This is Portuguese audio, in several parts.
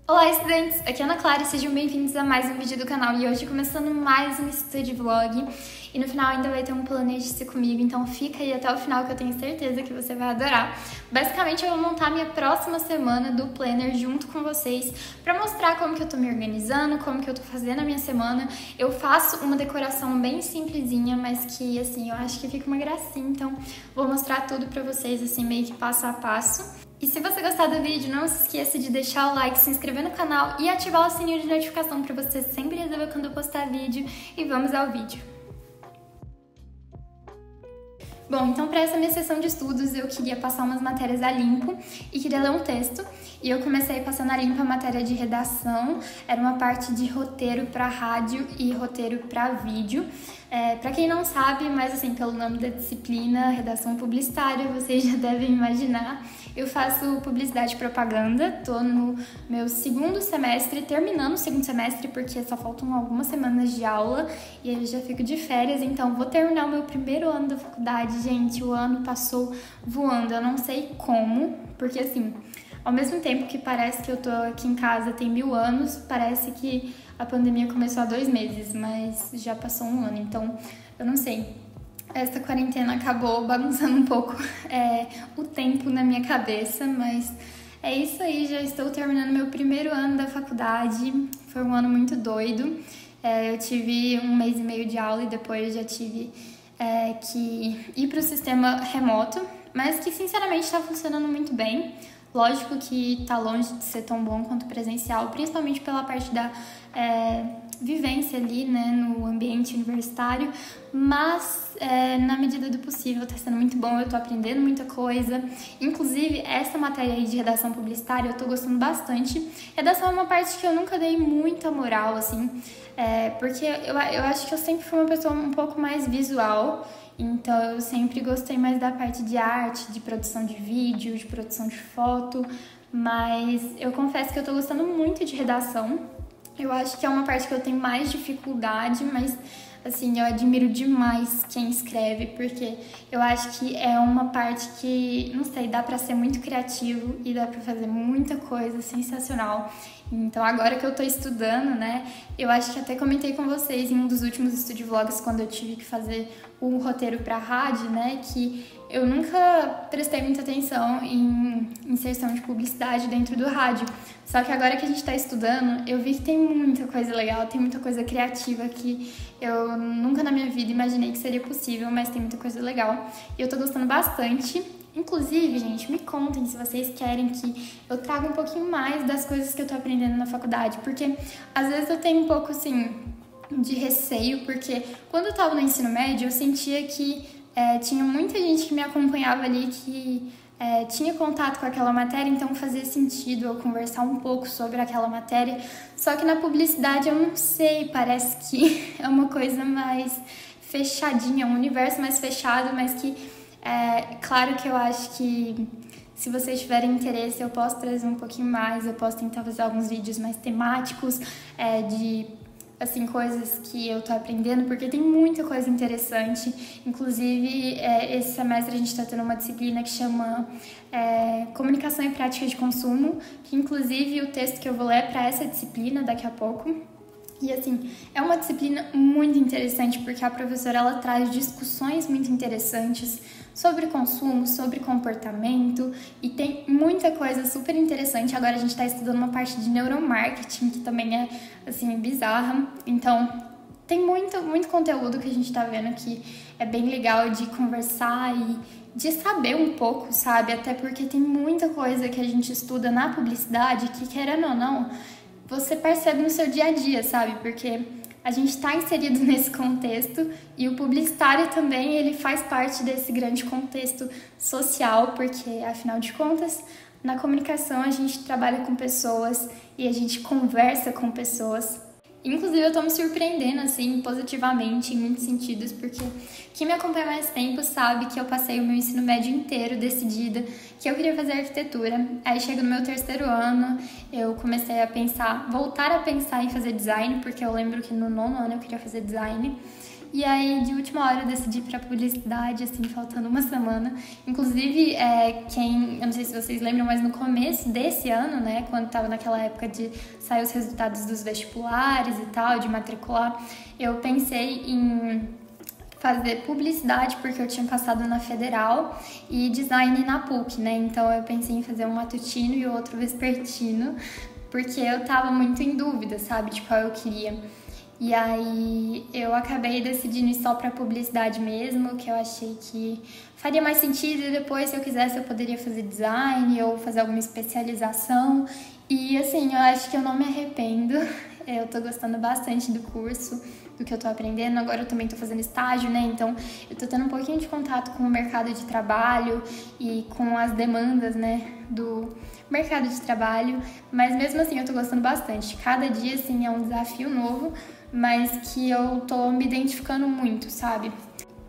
Olá, estudantes! Aqui é a Ana Clara e sejam bem-vindos a mais um vídeo do canal. E hoje começando mais um study vlog. E no final ainda vai ter um planeje-se comigo, então fica aí até o final que eu tenho certeza que você vai adorar. Basicamente eu vou montar a minha próxima semana do planner junto com vocês pra mostrar como que eu tô me organizando, como que eu tô fazendo a minha semana. Eu faço uma decoração bem simplesinha, mas que assim, eu acho que fica uma gracinha, então vou mostrar tudo pra vocês assim meio que passo a passo. E se você gostar do vídeo, não se esqueça de deixar o like, se inscrever no canal e ativar o sininho de notificação para você sempre receber quando eu postar vídeo. E vamos ao vídeo. Bom, então para essa minha sessão de estudos eu queria passar umas matérias a limpo e queria ler um texto. E eu comecei passando a limpo a matéria de redação, era uma parte de roteiro para rádio e roteiro para vídeo. Para quem não sabe, mas assim, pelo nome da disciplina, redação publicitária, vocês já devem imaginar. Eu faço publicidade e propaganda, tô no meu segundo semestre, terminando o segundo semestre, porque só faltam algumas semanas de aula e aí eu já fico de férias, então vou terminar o meu primeiro ano da faculdade. Gente, o ano passou voando, eu não sei como, porque assim, ao mesmo tempo que parece que eu tô aqui em casa tem 1000 anos, parece que a pandemia começou há 2 meses, mas já passou um ano, então eu não sei. Esta quarentena acabou bagunçando um pouco o tempo na minha cabeça, mas é isso aí, já estou terminando meu primeiro ano da faculdade, foi um ano muito doido. Eu tive 1 mês e meio de aula e depois já tive que ir para o sistema remoto, mas que sinceramente está funcionando muito bem. Lógico que está longe de ser tão bom quanto presencial, principalmente pela parte da vivência ali, né, no ambiente universitário, mas na medida do possível está sendo muito bom, eu estou aprendendo muita coisa. Inclusive, essa matéria aí de redação publicitária eu estou gostando bastante. Redação é uma parte que eu nunca dei muita moral, assim, porque eu acho que eu sempre fui uma pessoa um pouco mais visual. Então eu sempre gostei mais da parte de arte, de produção de vídeo, de produção de foto, mas eu confesso que eu tô gostando muito de redação. Eu acho que é uma parte que eu tenho mais dificuldade, mas assim, eu admiro demais quem escreve, porque eu acho que é uma parte que, não sei, dá pra ser muito criativo e dá pra fazer muita coisa sensacional. Então agora que eu tô estudando, né, eu acho que até comentei com vocês em um dos últimos study vlogs, quando eu tive que fazer um roteiro pra rádio, né, que eu nunca prestei muita atenção em inserção de publicidade dentro do rádio. Só que agora que a gente tá estudando, eu vi que tem muita coisa legal, tem muita coisa criativa que eu nunca na minha vida imaginei que seria possível, mas tem muita coisa legal. E eu tô gostando bastante. Inclusive, gente, me contem se vocês querem que eu traga um pouquinho mais das coisas que eu tô aprendendo na faculdade, porque às vezes eu tenho um pouco, assim, de receio, porque quando eu tava no ensino médio, eu sentia que tinha muita gente que me acompanhava ali, que tinha contato com aquela matéria, então fazia sentido eu conversar um pouco sobre aquela matéria. Só que na publicidade eu não sei, parece que é uma coisa mais fechadinha, um universo mais fechado, mas que claro que eu acho que se vocês tiverem interesse eu posso trazer um pouquinho mais, eu posso tentar fazer alguns vídeos mais temáticos, de assim, coisas que eu tô aprendendo, porque tem muita coisa interessante. Inclusive, esse semestre a gente tá tendo uma disciplina que chama Comunicação e Prática de Consumo, que inclusive o texto que eu vou ler é pra essa disciplina daqui a pouco. E assim, é uma disciplina muito interessante porque a professora ela traz discussões muito interessantes sobre consumo, sobre comportamento e tem muita coisa super interessante. Agora a gente está estudando uma parte de neuromarketing que também é assim bizarra. Então tem muito conteúdo que a gente está vendo que é bem legal de conversar e de saber um pouco, sabe? Até porque tem muita coisa que a gente estuda na publicidade que, querendo ou não, você percebe no seu dia a dia, sabe? Porque a gente está inserido nesse contexto e o publicitário também, ele faz parte desse grande contexto social, porque, afinal de contas, na comunicação a gente trabalha com pessoas e a gente conversa com pessoas. Inclusive, eu tô me surpreendendo, assim, positivamente, em muitos sentidos, porque quem me acompanha mais tempo sabe que eu passei o meu ensino médio inteiro decidida que eu queria fazer arquitetura. Aí, chega no meu 3º ano, eu comecei a voltar a pensar em fazer design, porque eu lembro que no 9º ano eu queria fazer design. E aí, de última hora, eu decidi ir pra publicidade, assim, faltando uma semana. Inclusive, eu não sei se vocês lembram, mas no começo desse ano, né, quando tava naquela época de sair os resultados dos vestibulares e tal, de matricular, eu pensei em fazer publicidade, porque eu tinha passado na Federal, e design na PUC, né? Então eu pensei em fazer um matutino e outro vespertino, porque eu tava muito em dúvida, sabe, de qual eu queria. E aí eu acabei decidindo ir só pra publicidade mesmo, que eu achei que faria mais sentido, e depois, se eu quisesse, eu poderia fazer design ou fazer alguma especialização. E assim, eu acho que eu não me arrependo. Eu tô gostando bastante do curso, do que eu tô aprendendo. Agora eu também tô fazendo estágio, né? Então eu tô tendo um pouquinho de contato com o mercado de trabalho e com as demandas, né, do mercado de trabalho. Mas mesmo assim eu tô gostando bastante. Cada dia, assim, é um desafio novo, mas que eu tô me identificando muito, sabe?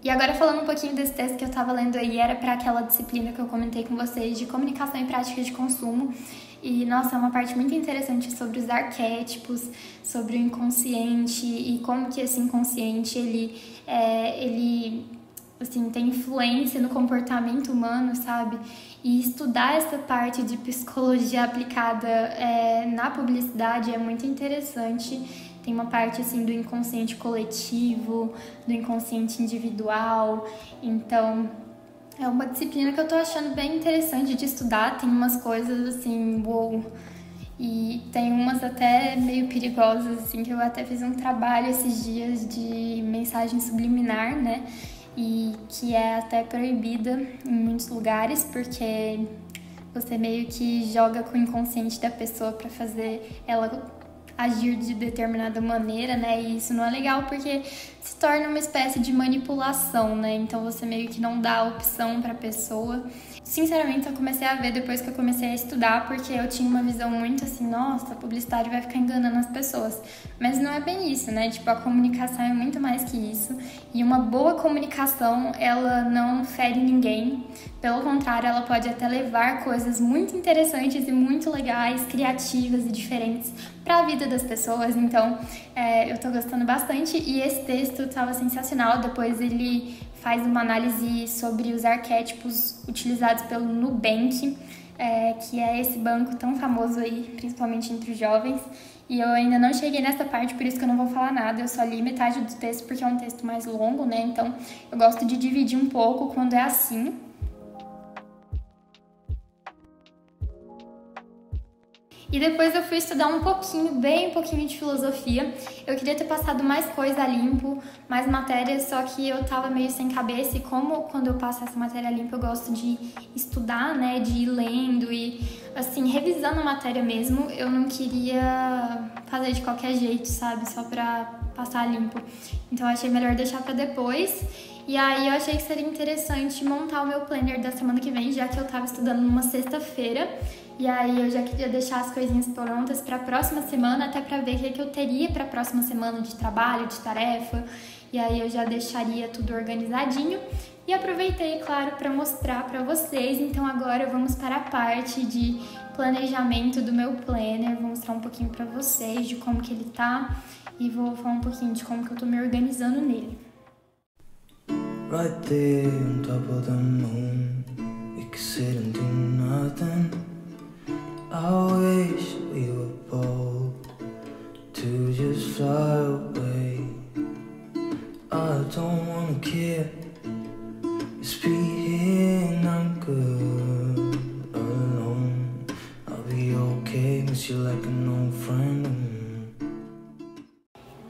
E agora falando um pouquinho desse texto que eu tava lendo aí, era para aquela disciplina que eu comentei com vocês de comunicação e prática de consumo. E, nossa, é uma parte muito interessante sobre os arquétipos, sobre o inconsciente e como que esse inconsciente, ele assim, tem influência no comportamento humano, sabe? E estudar essa parte de psicologia aplicada na publicidade é muito interessante. Tem uma parte, assim, do inconsciente coletivo, do inconsciente individual. Então, é uma disciplina que eu tô achando bem interessante de estudar. Tem umas coisas, assim, uou. E tem umas até meio perigosas, assim, que eu até fiz um trabalho esses dias de mensagem subliminar, né? E que é até proibida em muitos lugares, porque você meio que joga com o inconsciente da pessoa pra fazer ela agir de determinada maneira, né? E isso não é legal porque se torna uma espécie de manipulação, né? Então você meio que não dá a opção pra pessoa. Sinceramente, eu comecei a ver depois que eu comecei a estudar, porque eu tinha uma visão muito assim, nossa, publicitário vai ficar enganando as pessoas. Mas não é bem isso, né? Tipo, a comunicação é muito mais que isso. E uma boa comunicação, ela não fere ninguém. Pelo contrário, ela pode até levar coisas muito interessantes e muito legais, criativas e diferentes para a vida das pessoas. Então, eu tô gostando bastante. E esse texto tava sensacional. Depois ele faz uma análise sobre os arquétipos utilizados pelo Nubank, que é esse banco tão famoso aí, principalmente entre os jovens. E eu ainda não cheguei nessa parte, por isso que eu não vou falar nada. Eu só li metade do texto porque é um texto mais longo, né? Então, eu gosto de dividir um pouco quando é assim. E depois eu fui estudar um pouquinho, bem um pouquinho de filosofia. Eu queria ter passado mais coisa a limpo, mais matérias, só que eu tava meio sem cabeça. E como quando eu passo essa matéria a limpo eu gosto de estudar, né, de ir lendo e, assim, revisando a matéria mesmo, eu não queria fazer de qualquer jeito, sabe, só pra passar a limpo. Então eu achei melhor deixar pra depois. E aí eu achei que seria interessante montar o meu planner da semana que vem, já que eu tava estudando numa sexta-feira. E aí eu já queria deixar as coisinhas prontas para a próxima semana, até para ver o que eu teria para a próxima semana de trabalho, de tarefa. E aí eu já deixaria tudo organizadinho. E aproveitei, claro, para mostrar para vocês. Então agora vamos para a parte de planejamento do meu planner. Vou mostrar um pouquinho para vocês de como que ele tá e vou falar um pouquinho de como que eu tô me organizando nele. Right there on top of the moon, we could sit and do nothing. I wish we were bold to just fly away. I don't wanna care, just be here and I'm good alone. I'll be okay, miss you like an old friend.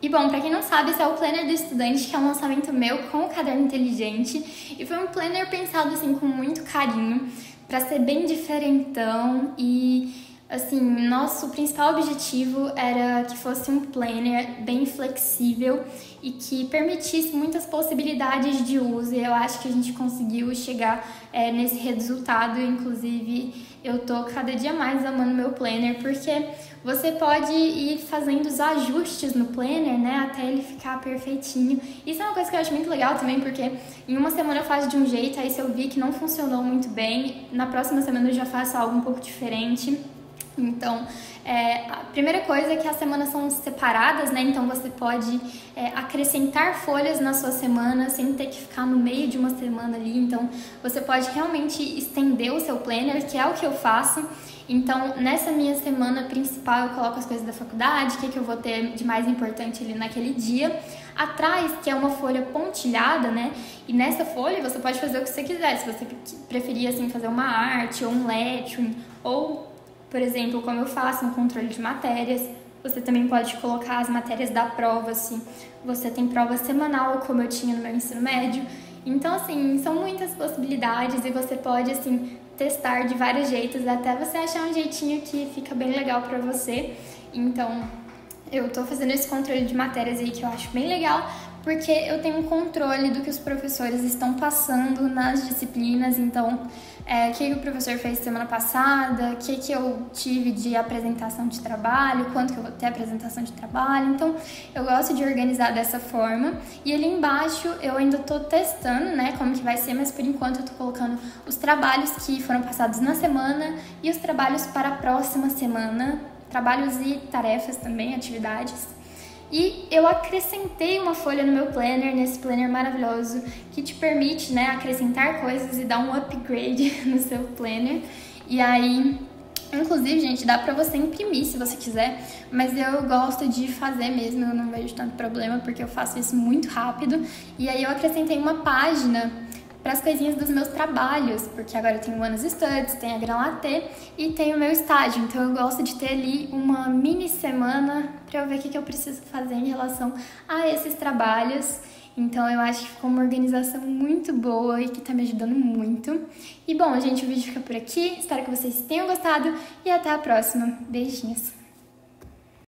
E bom, pra quem não sabe, esse é o Planner do Estudante, que é um lançamento meu com o Caderno Inteligente. E foi um planner pensado, assim, com muito carinho, pra ser bem diferentão e, assim, nosso principal objetivo era que fosse um planner bem flexível e que permitisse muitas possibilidades de uso. E eu acho que a gente conseguiu chegar nesse resultado. Inclusive, eu tô cada dia mais amando meu planner, porque você pode ir fazendo os ajustes no planner, né, até ele ficar perfeitinho. Isso é uma coisa que eu acho muito legal também, porque em uma semana eu faço de um jeito, aí se eu vi que não funcionou muito bem, na próxima semana eu já faço algo um pouco diferente. Então, a primeira coisa é que as semanas são separadas, né? Então você pode acrescentar folhas na sua semana sem ter que ficar no meio de uma semana ali. Então você pode realmente estender o seu planner, que é o que eu faço. Então nessa minha semana principal eu coloco as coisas da faculdade, o que eu vou ter de mais importante ali naquele dia. Atrás, que é uma folha pontilhada, né? E nessa folha você pode fazer o que você quiser. Se você preferir assim, fazer uma arte ou um lettering ou, por exemplo, como eu faço um controle de matérias, você também pode colocar as matérias da prova, assim. Você tem prova semanal, como eu tinha no meu ensino médio. Então, assim, são muitas possibilidades e você pode, assim, testar de vários jeitos até você achar um jeitinho que fica bem legal pra você. Então, eu tô fazendo esse controle de matérias aí que eu acho bem legal, porque eu tenho um controle do que os professores estão passando nas disciplinas. Então, o que o professor fez semana passada, o que eu tive de apresentação de trabalho, quanto que eu vou ter apresentação de trabalho. Então, eu gosto de organizar dessa forma. E ali embaixo eu ainda tô testando, né, como que vai ser, mas por enquanto eu tô colocando os trabalhos que foram passados na semana e os trabalhos para a próxima semana, trabalhos e tarefas também, atividades. E eu acrescentei uma folha no meu planner, nesse planner maravilhoso, que te permite, né, acrescentar coisas e dar um upgrade no seu planner. E aí, inclusive, gente, dá pra você imprimir se você quiser, mas eu gosto de fazer mesmo, eu não vejo tanto problema, porque eu faço isso muito rápido. E aí eu acrescentei uma página para as coisinhas dos meus trabalhos, porque agora eu tenho o Anos Studies, tenho a Granlaté e tenho o meu estágio, então eu gosto de ter ali uma mini semana para eu ver o que eu preciso fazer em relação a esses trabalhos. Então eu acho que ficou uma organização muito boa e que tá me ajudando muito. E bom, gente, o vídeo fica por aqui, espero que vocês tenham gostado e até a próxima. Beijinhos!